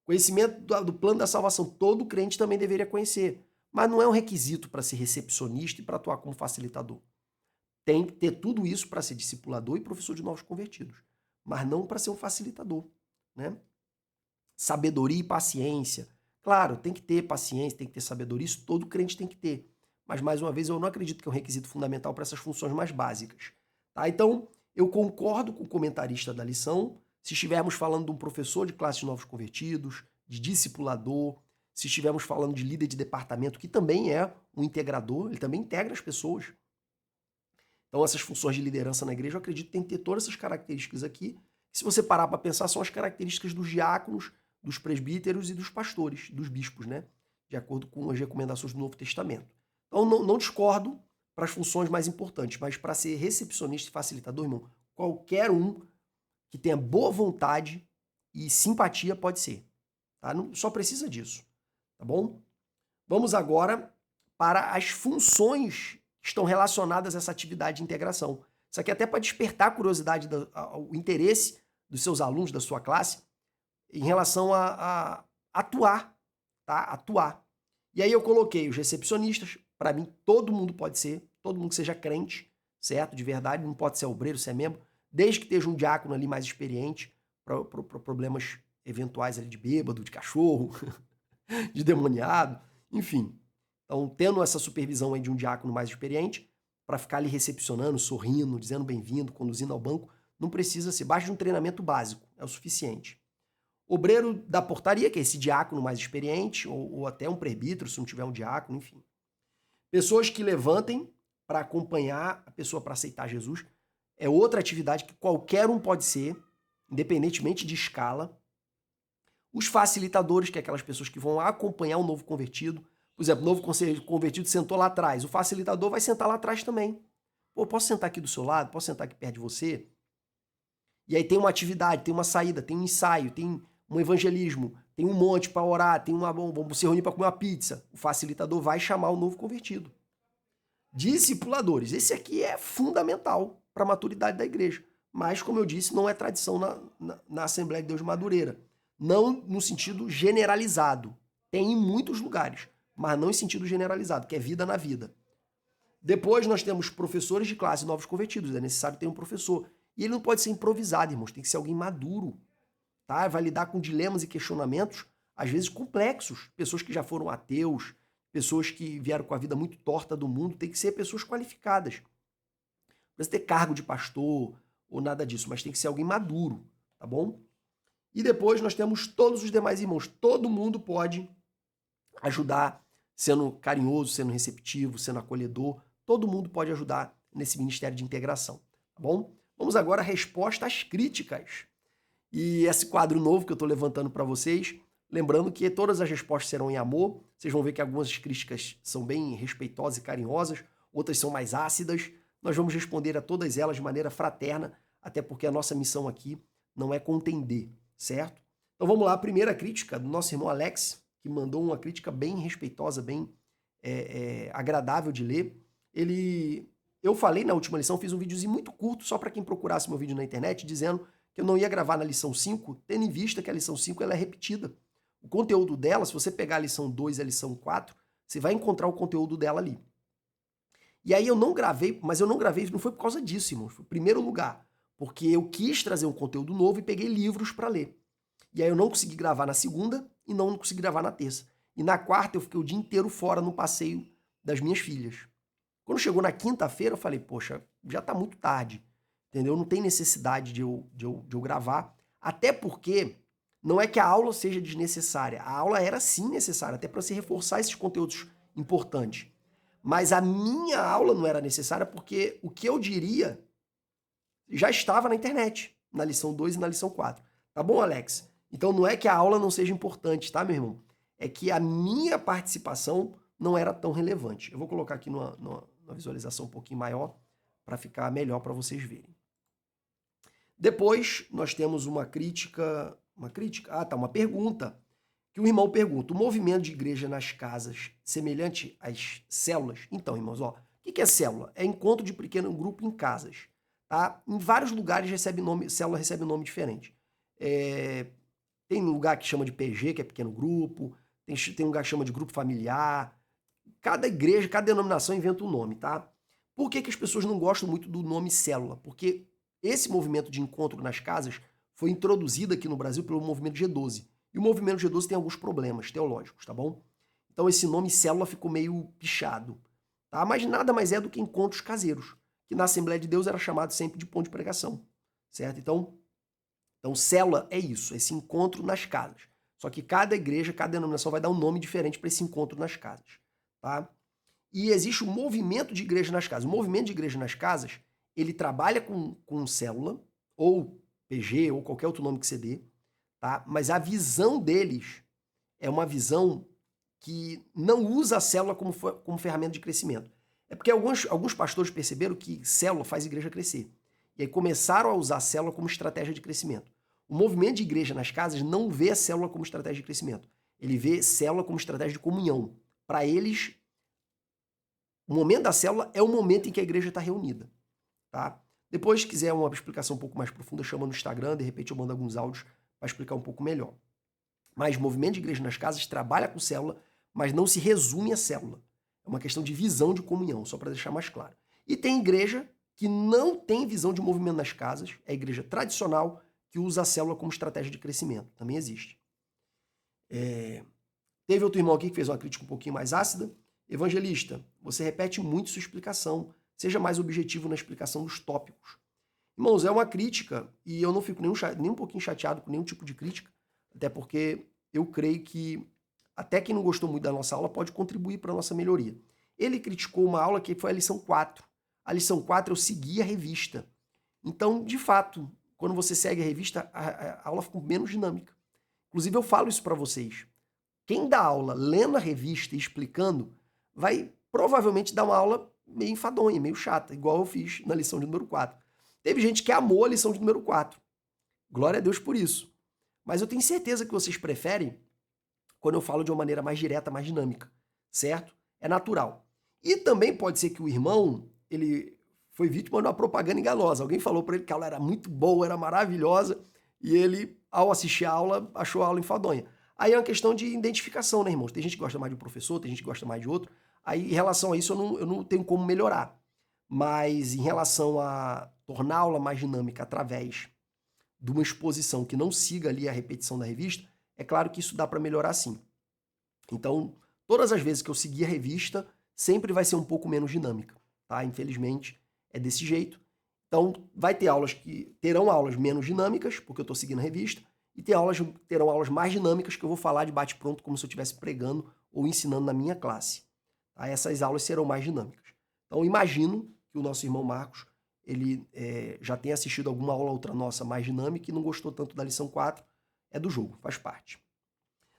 Conhecimento do plano da salvação, todo crente também deveria conhecer. Mas não é um requisito para ser recepcionista e para atuar como facilitador. Tem que ter tudo isso para ser discipulador e professor de novos convertidos, mas não para ser um facilitador, né? Sabedoria e paciência. Claro, tem que ter paciência, tem que ter sabedoria, isso todo crente tem que ter. Mas, mais uma vez, eu não acredito que é um requisito fundamental para essas funções mais básicas. Tá? Então, eu concordo com o comentarista da lição, se estivermos falando de um professor de classe de novos convertidos, de discipulador, se estivermos falando de líder de departamento, que também é um integrador, ele também integra as pessoas. Então, essas funções de liderança na igreja, eu acredito que tem que ter todas essas características aqui. Se você parar para pensar, são as características dos diáconos, dos presbíteros e dos pastores, dos bispos, né? De acordo com as recomendações do Novo Testamento. Então, não discordo para as funções mais importantes, mas para ser recepcionista e facilitador, irmão, qualquer um que tenha boa vontade e simpatia pode ser. Tá? Não, só precisa disso, tá bom? Vamos agora para as funções que estão relacionadas a essa atividade de integração. Isso aqui é até para despertar a curiosidade, o interesse dos seus alunos, da sua classe, em relação a atuar, tá? Atuar. E aí eu coloquei os recepcionistas, para mim todo mundo pode ser, todo mundo que seja crente, certo? De verdade, não pode ser obreiro, ser membro, desde que esteja um diácono ali mais experiente para problemas eventuais ali de bêbado, de cachorro, de demoniado, enfim. Então, tendo essa supervisão aí de um diácono mais experiente, para ficar ali recepcionando, sorrindo, dizendo bem-vindo, conduzindo ao banco, não precisa ser, basta de um treinamento básico, é o suficiente. Obreiro da portaria, que é esse diácono mais experiente, ou até um presbítero, se não tiver um diácono, enfim. Pessoas que levantem para acompanhar a pessoa para aceitar Jesus, é outra atividade que qualquer um pode ser, independentemente de escala. Os facilitadores, que é aquelas pessoas que vão acompanhar o novo convertido. Por exemplo, o novo convertido sentou lá atrás, o facilitador vai sentar lá atrás também. Pô, posso sentar aqui do seu lado? Posso sentar aqui perto de você? E aí tem uma atividade, tem uma saída, tem um ensaio, tem um evangelismo, tem um monte para orar, tem vamos se reunir para comer uma pizza. O facilitador vai chamar o novo convertido. Discipuladores, esse aqui é fundamental para a maturidade da igreja. Mas, como eu disse, não é tradição na Assembleia de Deus de Madureira. Não no sentido generalizado. Tem em muitos lugares, mas não em sentido generalizado, que é vida na vida. Depois nós temos professores de classe novos convertidos. É necessário ter um professor. E ele não pode ser improvisado, irmãos. Tem que ser alguém maduro. Tá? Vai lidar com dilemas e questionamentos, às vezes complexos. Pessoas que já foram ateus, pessoas que vieram com a vida muito torta do mundo. Tem que ser pessoas qualificadas. Não precisa ter cargo de pastor ou nada disso, mas tem que ser alguém maduro, tá bom? E depois nós temos todos os demais irmãos. Todo mundo pode ajudar, sendo carinhoso, sendo receptivo, sendo acolhedor. Todo mundo pode ajudar nesse ministério de integração, tá bom? Vamos agora à resposta às críticas. E esse quadro novo que eu estou levantando para vocês, lembrando que todas as respostas serão em amor. Vocês vão ver que algumas críticas são bem respeitosas e carinhosas, outras são mais ácidas. Nós vamos responder a todas elas de maneira fraterna, até porque a nossa missão aqui não é contender, certo? Então vamos lá, a primeira crítica do nosso irmão Alex, que mandou uma crítica bem respeitosa, bem agradável de ler. Eu falei na última lição, fiz um videozinho muito curto, só para quem procurasse meu vídeo na internet, dizendo que eu não ia gravar na lição 5, tendo em vista que a lição 5 ela é repetida. O conteúdo dela, se você pegar a lição 2 e a lição 4, você vai encontrar o conteúdo dela ali. E aí eu não gravei, mas eu não gravei, não foi por causa disso, irmãos, foi em primeiro lugar, porque eu quis trazer um conteúdo novo e peguei livros para ler. E aí eu não consegui gravar na segunda e não consegui gravar na terça. E na quarta eu fiquei o dia inteiro fora no passeio das minhas filhas. Quando chegou na quinta-feira eu falei, poxa, já tá muito tarde, entendeu? Não tem necessidade de eu gravar, até porque não é que a aula seja desnecessária. A aula era sim necessária, até para se reforçar esses conteúdos importantes. Mas a minha aula não era necessária porque o que eu diria já estava na internet, na lição 2 e na lição 4. Tá bom, Alex? Então não é que a aula não seja importante, tá, meu irmão? É que a minha participação não era tão relevante. Eu vou colocar aqui numa visualização um pouquinho maior para ficar melhor para vocês verem. Depois nós temos uma pergunta, que o irmão pergunta: o movimento de igreja nas casas semelhante às células? Então, irmãos, ó, o que é célula? É encontro de pequeno grupo em casas, tá? Em vários lugares célula recebe um nome diferente. Tem lugar que chama de PG, que é pequeno grupo, tem lugar que chama de grupo familiar. Cada igreja, cada denominação inventa um nome, tá? Por que as pessoas não gostam muito do nome célula? Porque esse movimento de encontro nas casas foi introduzido aqui no Brasil pelo movimento G12. E o movimento G12 tem alguns problemas teológicos, tá bom? Então esse nome célula ficou meio pichado, tá? Mas nada mais é do que encontros caseiros, que na Assembleia de Deus era chamado sempre de ponto de pregação, certo? Então célula é isso, esse encontro nas casas. Só que cada igreja, cada denominação vai dar um nome diferente para esse encontro nas casas, tá? E existe o movimento de igreja nas casas. O movimento de igreja nas casas, ele trabalha com célula, ou PG, ou qualquer outro nome que você dê, tá? Mas a visão deles é uma visão que não usa a célula como ferramenta de crescimento. É porque alguns pastores perceberam que célula faz a igreja crescer. E aí começaram a usar a célula como estratégia de crescimento. O movimento de igreja nas casas não vê a célula como estratégia de crescimento. Ele vê célula como estratégia de comunhão. Para eles, o momento da célula é o momento em que a igreja está reunida, tá? Depois, se quiser uma explicação um pouco mais profunda, chama no Instagram, de repente eu mando alguns áudios para explicar um pouco melhor. Mas o movimento de igreja nas casas trabalha com célula, mas não se resume a célula. É uma questão de visão de comunhão, só para deixar mais claro. E tem igreja que não tem visão de movimento nas casas, é a igreja tradicional que usa a célula como estratégia de crescimento. Também existe. Teve outro irmão aqui que fez uma crítica um pouquinho mais ácida. Evangelista, você repete muito sua explicação. Seja mais objetivo na explicação dos tópicos. Irmãos, é uma crítica e eu não fico nem um pouquinho chateado com nenhum tipo de crítica, até porque eu creio que até quem não gostou muito da nossa aula pode contribuir para a nossa melhoria. Ele criticou uma aula que foi a lição 4. A lição 4 eu segui a revista. Então, de fato, quando você segue a revista, a aula fica menos dinâmica. Inclusive, eu falo isso para vocês. Quem dá aula lendo a revista e explicando vai provavelmente dar uma aula meio enfadonha, meio chata, igual eu fiz na lição de número 4. Teve gente que amou a lição de número 4. Glória a Deus por isso. Mas eu tenho certeza que vocês preferem quando eu falo de uma maneira mais direta, mais dinâmica, certo? É natural. E também pode ser que o irmão, ele foi vítima de uma propaganda enganosa. Alguém falou para ele que a aula era muito boa, era maravilhosa, e ele, ao assistir a aula, achou a aula enfadonha. Aí é uma questão de identificação, né, irmãos? Tem gente que gosta mais de um professor, tem gente que gosta mais de outro. Aí, em relação a isso, eu não tenho como melhorar. Mas, em relação a tornar a aula mais dinâmica através de uma exposição que não siga ali a repetição da revista, é claro que isso dá para melhorar sim. Então, todas as vezes que eu seguir a revista, sempre vai ser um pouco menos dinâmica, tá? Infelizmente, é desse jeito. Então, terão aulas menos dinâmicas, porque eu estou seguindo a revista, e terão aulas mais dinâmicas que eu vou falar de bate-pronto, como se eu estivesse pregando ou ensinando na minha classe. Tá? Essas aulas serão mais dinâmicas. Então, imagino que o nosso irmão Marcos, ele já tenha assistido alguma aula outra nossa mais dinâmica e não gostou tanto da lição 4, é do jogo, faz parte.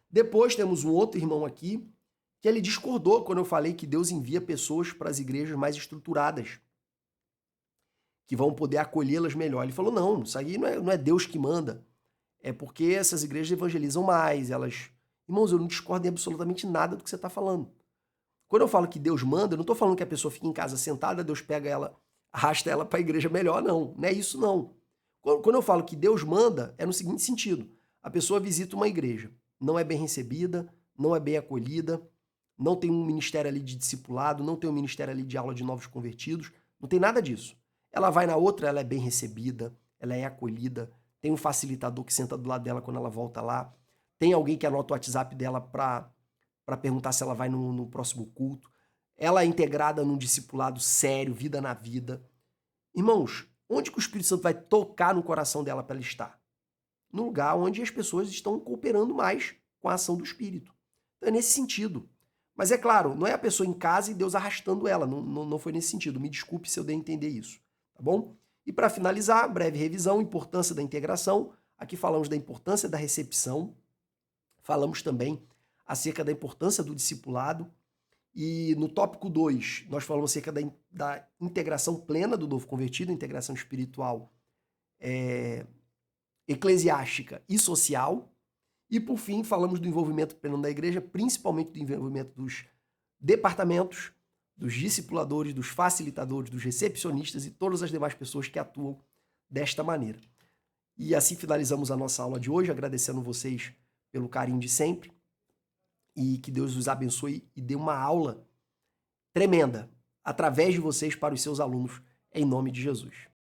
Depois temos um outro irmão aqui, que ele discordou quando eu falei que Deus envia pessoas para as igrejas mais estruturadas, que vão poder acolhê-las melhor. Ele falou, não, isso aí não é Deus que manda, é porque essas igrejas evangelizam mais, elas... Irmãos, eu não discordo em absolutamente nada do que você está falando. Quando eu falo que Deus manda, eu não estou falando que a pessoa fica em casa sentada, Deus pega ela, arrasta ela para a igreja melhor, não. Não é isso, não. Quando eu falo que Deus manda, é no seguinte sentido. A pessoa visita uma igreja, não é bem recebida, não é bem acolhida, não tem um ministério ali de discipulado, não tem um ministério ali de aula de novos convertidos, não tem nada disso. Ela vai na outra, ela é bem recebida, ela é acolhida, tem um facilitador que senta do lado dela quando ela volta lá, tem alguém que anota o WhatsApp dela para perguntar se ela vai no próximo culto, ela é integrada num discipulado sério, vida na vida. Irmãos, onde que o Espírito Santo vai tocar no coração dela para ela estar? No lugar onde as pessoas estão cooperando mais com a ação do Espírito. Então é nesse sentido. Mas é claro, não é a pessoa em casa e Deus arrastando ela, não foi nesse sentido. Me desculpe se eu dei a entender isso, tá bom? E para finalizar, breve revisão, importância da integração. Aqui falamos da importância da recepção, falamos também acerca da importância do discipulado, e no tópico 2 nós falamos acerca da integração plena do novo convertido, integração espiritual, eclesiástica e social. E por fim falamos do envolvimento pleno da igreja, principalmente do envolvimento dos departamentos, dos discipuladores, dos facilitadores, dos recepcionistas e todas as demais pessoas que atuam desta maneira. E assim finalizamos a nossa aula de hoje, agradecendo vocês pelo carinho de sempre, e que Deus os abençoe e dê uma aula tremenda através de vocês para os seus alunos, em nome de Jesus.